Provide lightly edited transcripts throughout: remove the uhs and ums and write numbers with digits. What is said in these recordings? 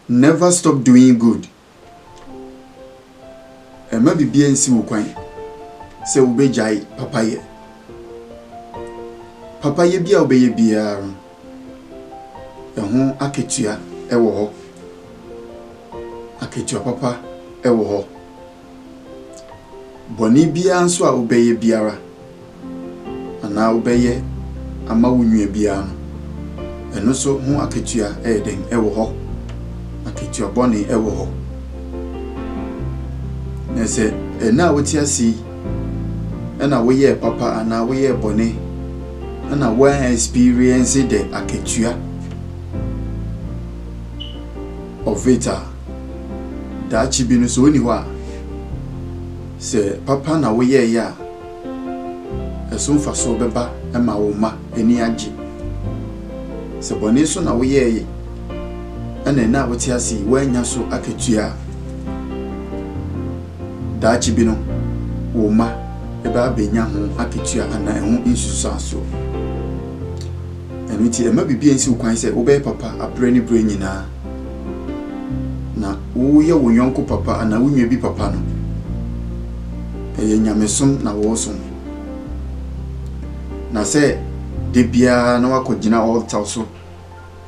never stop doing good. Ema bibia nsi wo kwan se wo bejai papaye. Papaye bia wo beye bia eho aketua ewo ho. Aketua papa ewo ho. Boni bia nso a wo beye biara ana wo beye ama wo nwa bia no. Eno so ho aketua eden ewo ho. Aketua boni ewo ho. Nese ena woti asi ena wo ye papa ana wo ye boni ana wo experience the aketua of it da chibi no so ni ho a se papa na wo ye ya eso mfa so beba ema wo ma eni age se boni so na wo ye ena na woti asi wo anya so aketua da chibi no wo ma eba benya ho aketua ana eho insusa so enu ti ema bibia nsi kwan se wo be papa abrani bre nyina na wo ye wo yonko papa ana wo nwa bi papa no eye nyamesom na wo som na se de bia na wakogina altar so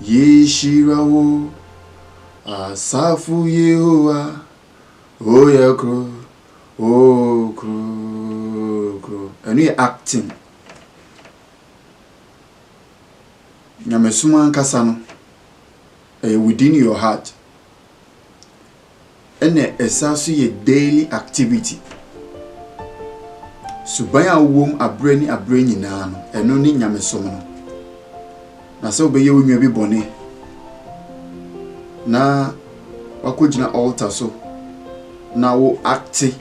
yeshira wo asafu yehowa oyakro oh kro and we acting nyamesuma nkasa no within your heart ene esaso ye daily activity suban awom abrani nyina no eno ni nyamesom no na se obeye onwa bi bone na wakogina altar so na wo acting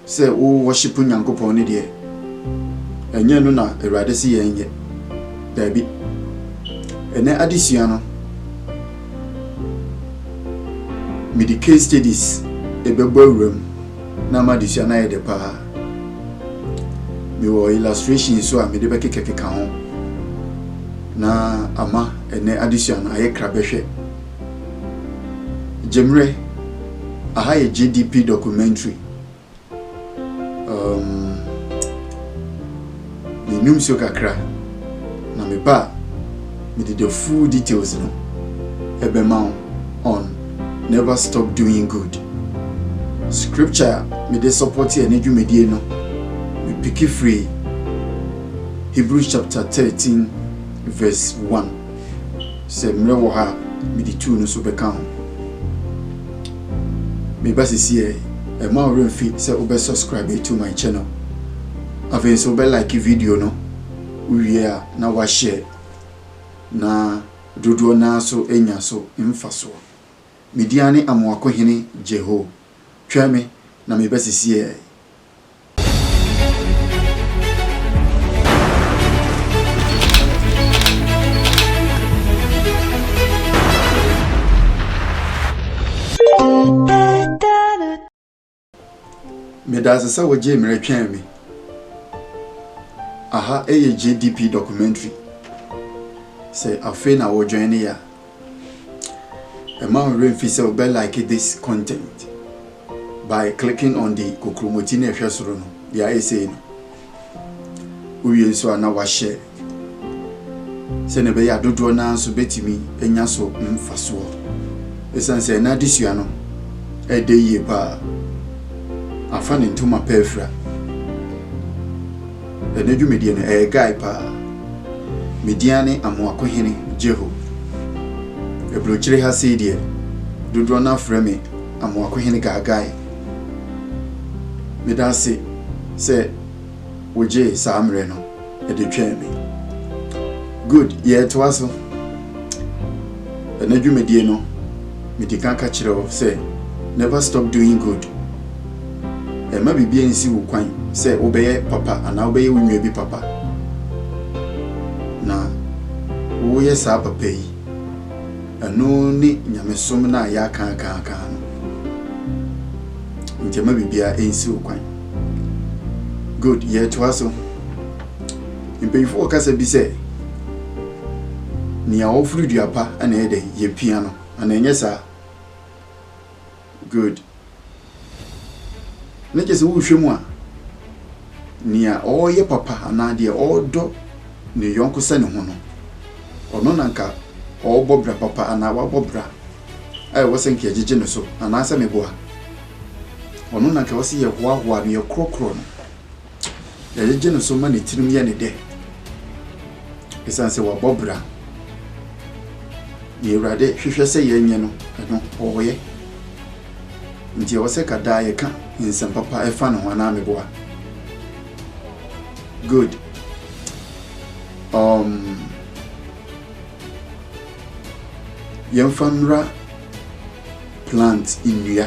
se wo worship Nyankopon ni de enye no na Awurade se yenye dabi ene adesua no medical studies ebebo awuram na madesua na yede pa mi wo illustration so a me de bekekeka ho na ama ene adesua no aye krabehwe Jemre aha ye GDP documentary minum so kakra na me ba me did the full details no ebema on never stop doing good scripture me dey support here na dwumedie no me pick free Hebrews chapter 13 verse 1 say mre wo ha me di 2 no so beka ho me ba sisi e ma ore fi say obe subscribe to my channel afi so be like video no uwie a na wa share na dodo na so enya so mfa so mediane amwako hene jeho twame na me ba sisi me da se wo je mere twan me aha eye GDP documentary say afi na wo join ya a man refi say be like this content by clicking on the kokromoti na hwesoro no ya ese no uwie so ana wa share se ne be ya dodo na so betimi enya so mfaso esan say na disua no e de ye pa afa ne ntoma pefra ene dwumedie no guy pa mediane amwako hene jeho ebrochire ha se die dodo na frame amwako hene guy medase se woje samre no e de tweme good ye to aso ene dwumedie no medika ka kire se never stop doing good ema bibia nsi wo kwan se obeye papa ana obeye wonwa bi papa na wo ye sa papa yi eno ni nyamesom na ya kan no ntema bibia ensi wo kwan good ye to aso impefo kasa bi se nia ofuru duapa ana ede ye pia no ana enye sa good ne kese wo hwemu a nia oye papa ana de odo ne yonko se ne ho no ono nanka obobra papa ana wabobra ai wosenke agege ne so ana asa meboa ono nanka wose ye hoahoa ne krokro no agege ne so ma ne tirim ye ne de esanse wabobra ye urade hwehwe se ye nye no no oye nti wose kada ye ka nsem papa efa ne ho ana meboa good yemfanra plant inua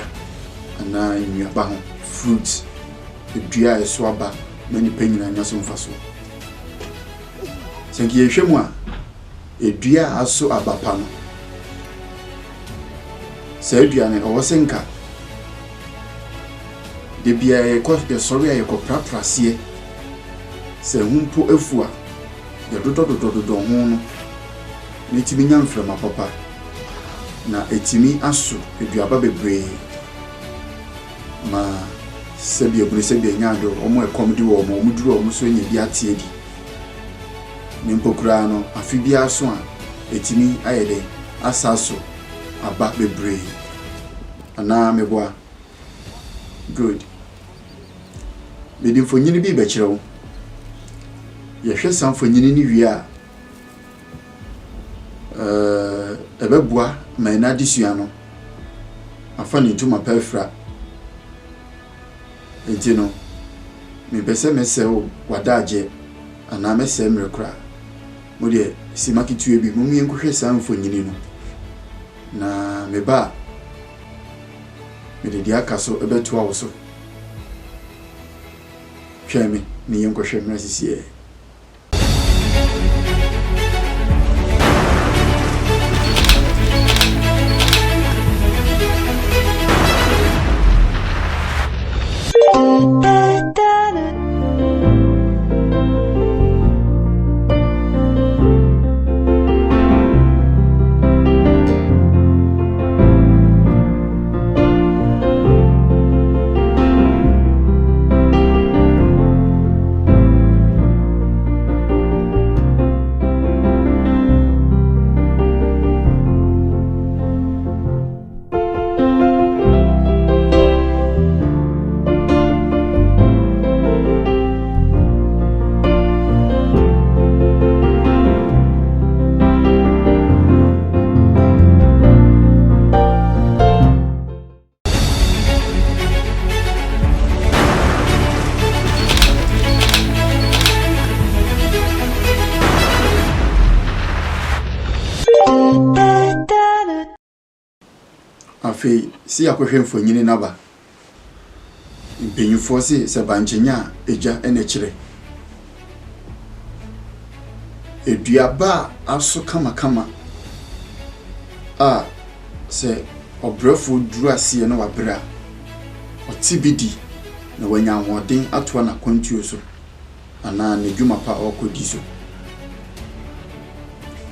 ana inua ba ho fruits edua eso aba mani penyina nya so mfaso senki yehwemu a edua aso abapa no se edua ne owosenka de bia ye ko sori aye ko praprasie se humpo afua ya dododododo ho no ne timi nya mframa papa na etimi aso eduaba bebre ma sebi obune sebi nyado omo ekomdi wo mo muduro omo so nya bi atie di nimpokura no afi bia so a etimi ayede asaso aba bebre ana meboa good medin fonyini bi bekirewo yehwe san fonyini ni wi a ebebua ma na disua no afa ne ntuma pefra enti no me pese mese o wadaje ana mese mrekra mo de simakitue bi mo mien kohwe san fonyini no na meba me de dia kaso ebeto awo so hweme ni yen kohwe mrasisie afi si akohwe mfonyini naba mpenyufo se banchenya eja enekire eduaba aso kama se obrefo duru asie no wabra otibidi na wanya hoden atoa na kwantuo so ana ne dwuma pa okodi so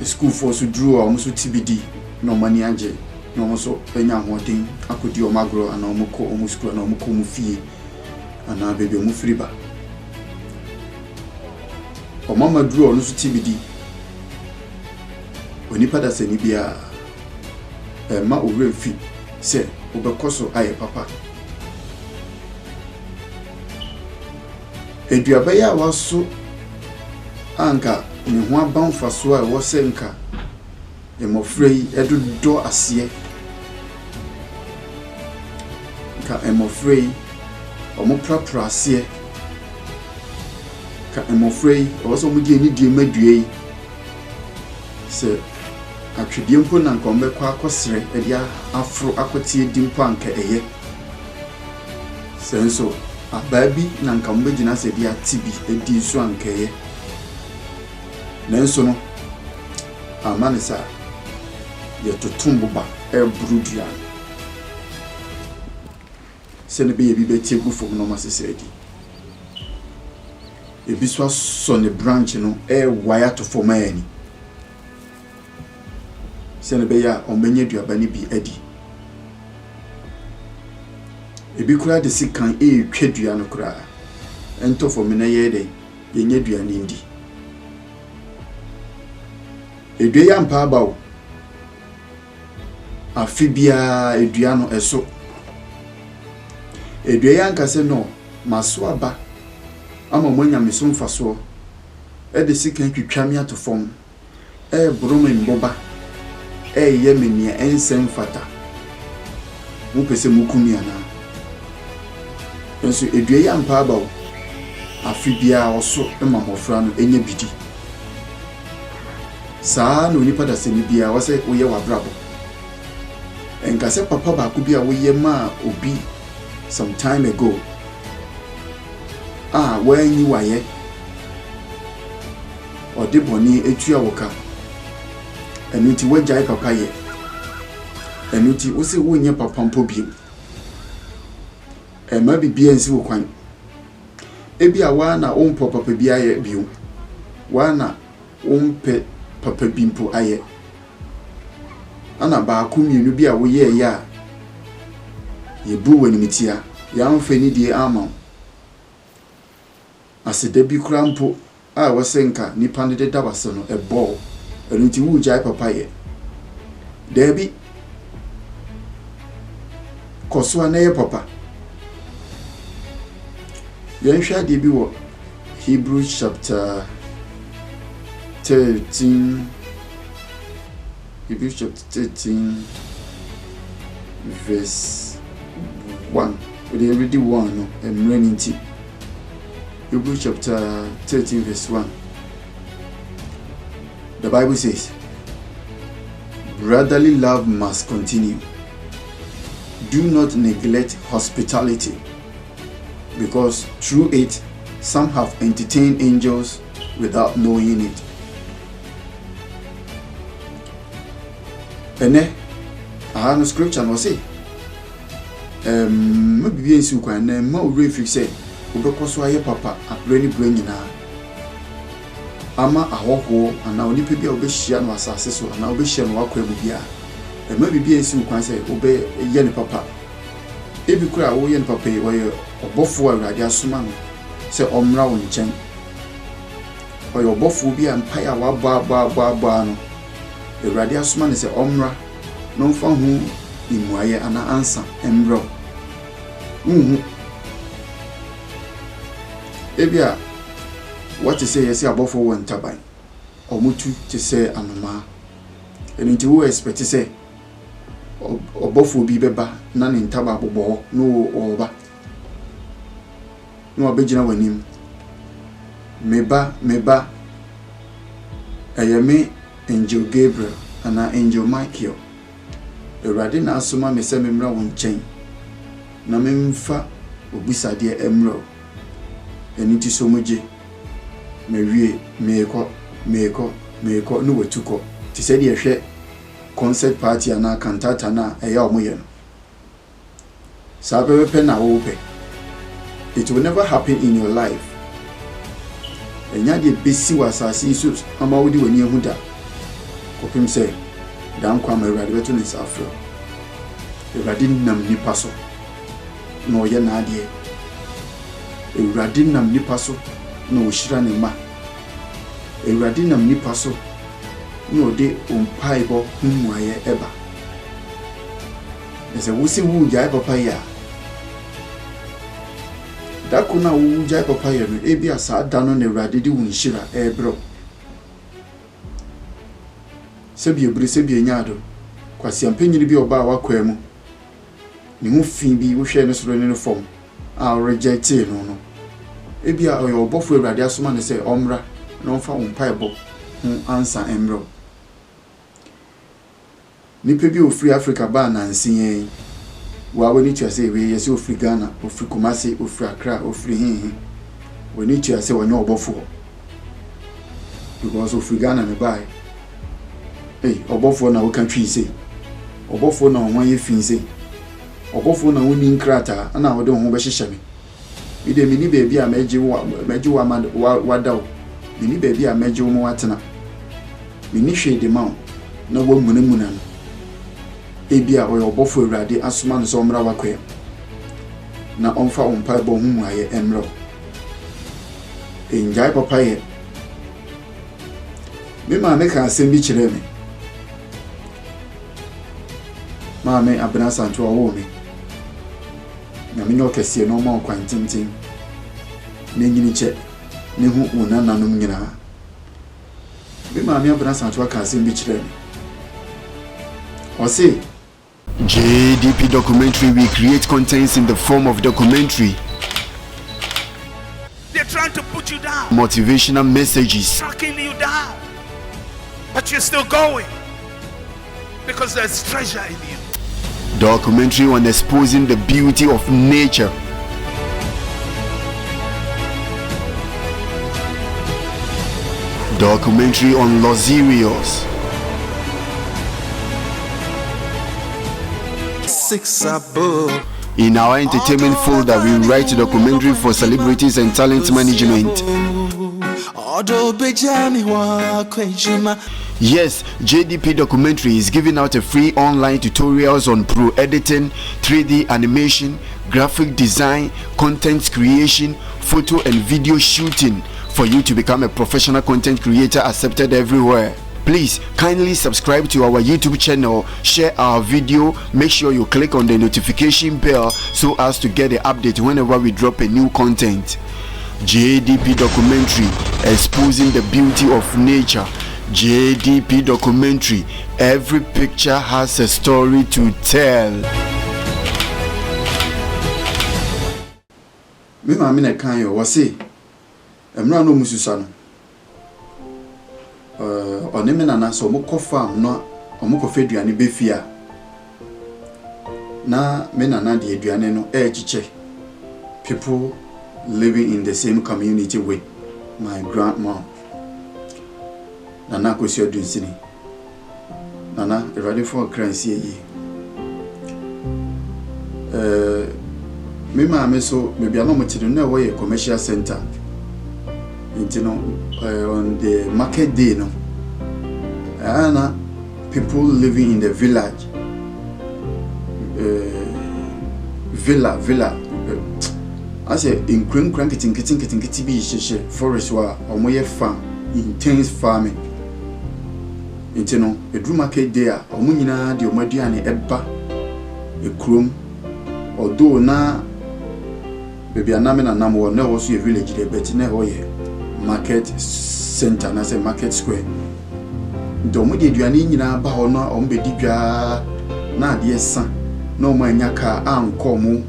school for so duru o so tibidi no mani anje no so enya hoden akodi o magro ana omko o school ana omko mu fie ana bebe mu friba o mama duru no so tibidi oni pada se ni bia ma owre fi se obekoso aye papa eduaba ya waso anka ni ho abanfa so a wo senka emofrei edudo ase ka emofrei omo prapra ase ka emofrei oso mu die ni die madue se atwedie mpo na nkombe kwa akosere edia afro akotie dimpo anka eye senso ababi na nkambe gina se dia tibi edi so anka eye nenso no amanisa ye totumbuba ebrudia se ne be betie gu fom no masesedi ebi so ne branch no wire to form ani sɛ ne bɛyɛ a ɔmbɛnya aduaba no bi adi. Ebi kura de sikan twa dua no kura ento fo me na ye de yenya dua ne ndi. Edua ya mpa aba wo afi bia edua no eso. Edua ya nka se no maso aba ama monya meso mfaso e de sikan twitwa me ato fom broma mboba ye menia ensem fata mu pese mukumi ana. Nso edua ya mpa aba wo afi bia oso ma mofra no enya bidi. Saa no nipa da se ni bia wo se wo ye wabrabo. Enka se papa ba ku bia wo ye ma obi some time ago. When you were ye or de boni etua woka. Enuti wajai papa ye. Enuti wo se wo nye papa mpo bi. Ma bibia nsi wo kwan. Ebia wa na ompo papa bi aye biu. Wa na ompe papa bimpo aye. Ana ba ku mienu bia wo ye ya. Ye bu wani mitia. Ya mfani die ama. Asede bi krampo a wasenka nipa ne de dabase no ebo. Enuti wu jai papa ye. Debi koswa na ye papa. Yenhwa de bi wo Hebrews chapter 13. Hebrews chapter 13 verse 1. We already one no emreninti. Hebrews chapter 13 verse 1. The Bible says, brotherly love must continue. Do not neglect hospitality, because through it some have entertained angels without knowing it. Ene no scripture no say maybe ensu kwan na ma o refix say obekoso aye papa apreni branyina ama ahoho ana onipa bia obehia no asase so ana obehia no akwa bia maybe bi ensu kwan say obe ye ne papa ebi kura wo ye ne papa wo ye obofo awurade asoma no say omra wo nchen wo ye obofo bi ampa ya wa ba no awurade asoma ne say omra no mfa hu imuaye ana ansa emro ebia what you say yes abofo won taban omutu te say anoma enti wo expect say obofo bi beba na ne ntaba abobo no oba no obegina wanim meba ayame angel Gabriel ana angel Michael Erade na asoma me se memra won chen na memfa obusade emro eniti somoje mewie meko no watuko ti se de ehwe concert party ana cantata na eya omoye no sabe pe na wo pe. It will never happen in your life. Enya de besi wasasi so ama wodi wani ehuda kopim se dan kwa ma Erade beto ne safro Erade nam nipa so no ye na ade Erade nam nipa so no ohyira ne ma Erade nam nipa so no de ompaibo humuaye eba ese wusi wu jai papa ya dakuna wu jai papa ya no ebi asa dano na Erade di wunhyira ebro sebi nyaado kwasi ampanyini bi oba wakwa mu ne hu fi bi wo hwe ne soro ne form a reject no ebi a oyo obofo Erade asoma ne se omra na onfa wompaibo hu ansa emro nipa bi ofri Africa ba na nsiyen wa woni tua se we yesi ofri Ghana ofri Kumasi ofri Accra ofri hin woni tua se wonyo obofo because ofri Ghana ne bai obofo na wo kan twi se obofo na won ye fin se obofo na woni nkrata ana wo de ho be hyehye me ide mi ni bebi a meji wa daw mi ni bebi a meji wo watena mi ni hwe de ma na wo munamuna no ebia o yobofo awurade asoma no so mra wakwe na onfa ompa bo hu aye emro enjai papa ye me ma me ka asem bi kire me ma me abena santo wo me na me no kese no ma kwantintin na nyini che ne hu una nanom nyina me ma me abena santo ka asem bi kire me o say JDP Documentary, we create contents in the form of documentary. They're trying to put you down, Motivational messages. tracking you down. But you're still going because there's treasure in you. Documentary on exposing the beauty of nature. Documentary on luxurious. In our entertainment folder, we write documentary for celebrities and talent management. Yes, JDP Documentary is giving out a free online tutorials on pro editing, 3D animation, graphic design, content creation, photo and video shooting for you to become a professional content creator accepted everywhere. Please kindly subscribe to our YouTube channel, share our video, make sure you click on the notification bell so as to get the update whenever we drop a new content. JDP Documentary, exposing the beauty of nature. JDP Documentary, every picture has a story to tell. me ma me na kan yo wo say emra no mususa no one me nana so mo ko farm no omo ko feduane befia na me nana de aduane no chiche people living in the same community with my grandma nana ko si odunsini nana ready for currency yi me ma me so me bia no mo tiri na wo ye commercial center on the market day no and people living in the village villa I say in kran kitin bi sheshe forest wa omoye farm intense farming edru market day a omo nyina de omaduane eba ekrom although na baby aname na nam wo na wo so village dey bet na ho ye market center na say market square ndomo de aduane nyina ba ho no ombedi dwa na ade esa na omo anya ka anko mu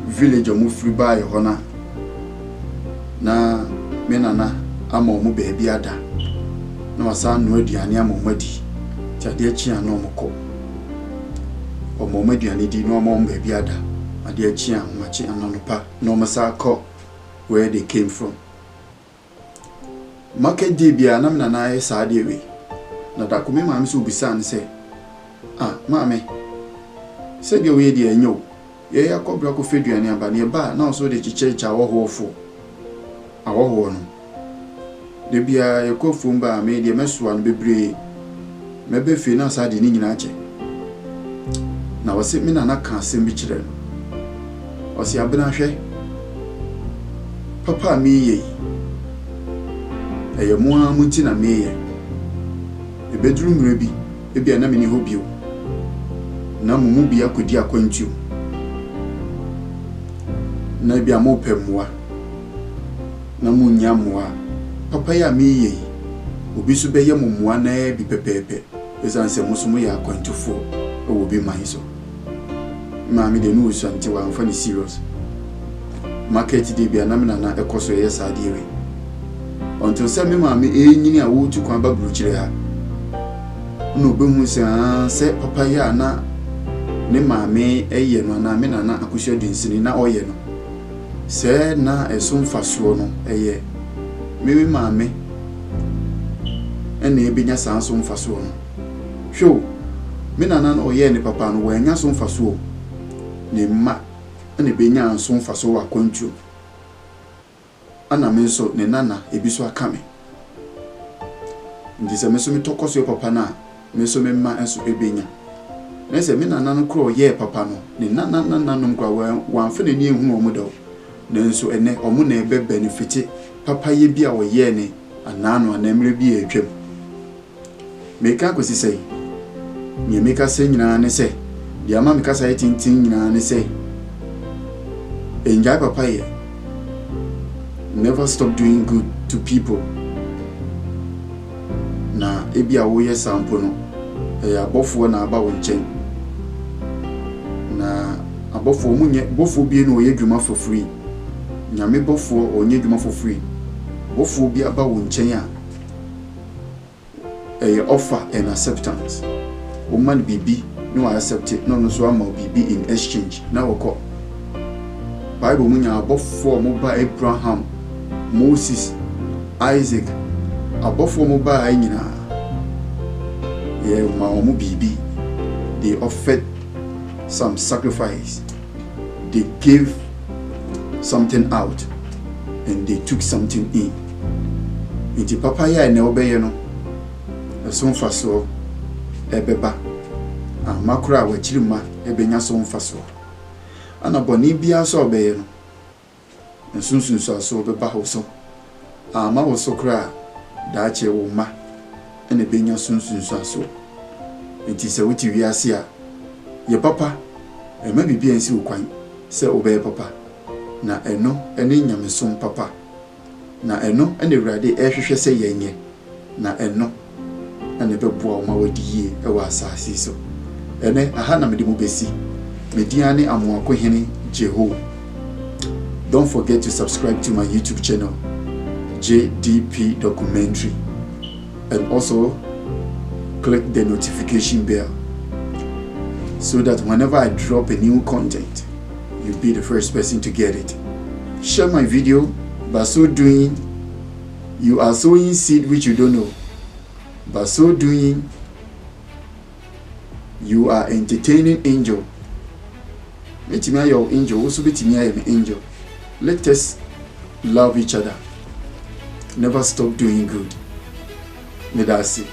village omo free buy ho na me nana ama omo beebi ada na wasa no aduane ama omo di ti ade achi an omo ko omo aduane di no omo beebi ada ade achi an machi anonopa no omo sa ko where they came from. Market day bia na me nana e sa de we na da ko me ma me so bisa an say maame se de we de enyo ye yakobra ko feduane aba ne ba na so de chichecha wohofo awoho no de bia ye ko fumba me de mesoa no bebre me be fe na sa de ni nyina ache na wose me nana ka asem bi kire wose abena hwe papa mi ye eye mo amuti na me ye e bedru mre bi e bia na me ni hobio na mumu bia kodi akwantu na bia mo pemwa na munya moa papa ya mi ye obi so be ye momoa na bi pepepe esanse musumu ya akwantufo e wo bi man so maami de no so nti wa mfa ni serious market de bia na me na ekoso ye saade we until say me maami enyini a wo tu kwan ba buru ha no be hu se papa ya na ne maami eye no na me na akusua dinsini na oye no se na esum faso no eye me maami ene ebinya sansum faso no hwo me na oye ne papa no wa nya sum faso ne ma ene benya ansum faso wa kwantu ana me so ne nana ebi so aka me ndi se me so me tokoso papa na me so me ma enso ebenya na se me nana no kro ye papa no ne nana no nkwa wan fa nani ehunu omo do na enso ene omo na ebe benefit papa ye bia wo ye ne anano anamre bi etwam meka kosi sei nye meka se nyina ne se dia ma meka sai tintin nyina ne se enjoy papa ye never stop doing good to people na ebia wo ye sampo no abofo na aba wo nchen na abofo munye bofo bi no ye dwuma for free nyame bofo onye dwuma for free bofo bi aba wo nchen a offer and acceptance woman bibi no accept it no so am bibi in exchange na woko Bible munya abofo mo ba Abraham Moses Isaac abofo mo ba nyina ma omo bibi they offered some sacrifice, they gave something out and they took something in. Inti papa ya ne obeye no so mfaso ebeba makura wa chirima ebenya so mfaso ana boni bia so obeye no nsunsun so obeba ho so ma wo so kra da che wo ma ene benya sunsun so inti se wuti wiase a ye papa ma bibia nsi ukwan se obeye papa na eno ene nyamesom papa na eno ene wrade ehwehwe se yenye na eno ene beboa o ma wadiye e wa asasi so ene aha na mede mu besi mediane amoako hene Jeho. Don't forget to subscribe to my YouTube channel JDP Documentary and also click the notification bell so that whenever I drop a new content you'll be the first person to get it. Share my video. By so doing, you are sowing seed which you don't know. By so doing, you are entertaining angel. Let me your angel, also be me an angel. Let us love each other. Never stop doing good. May that see.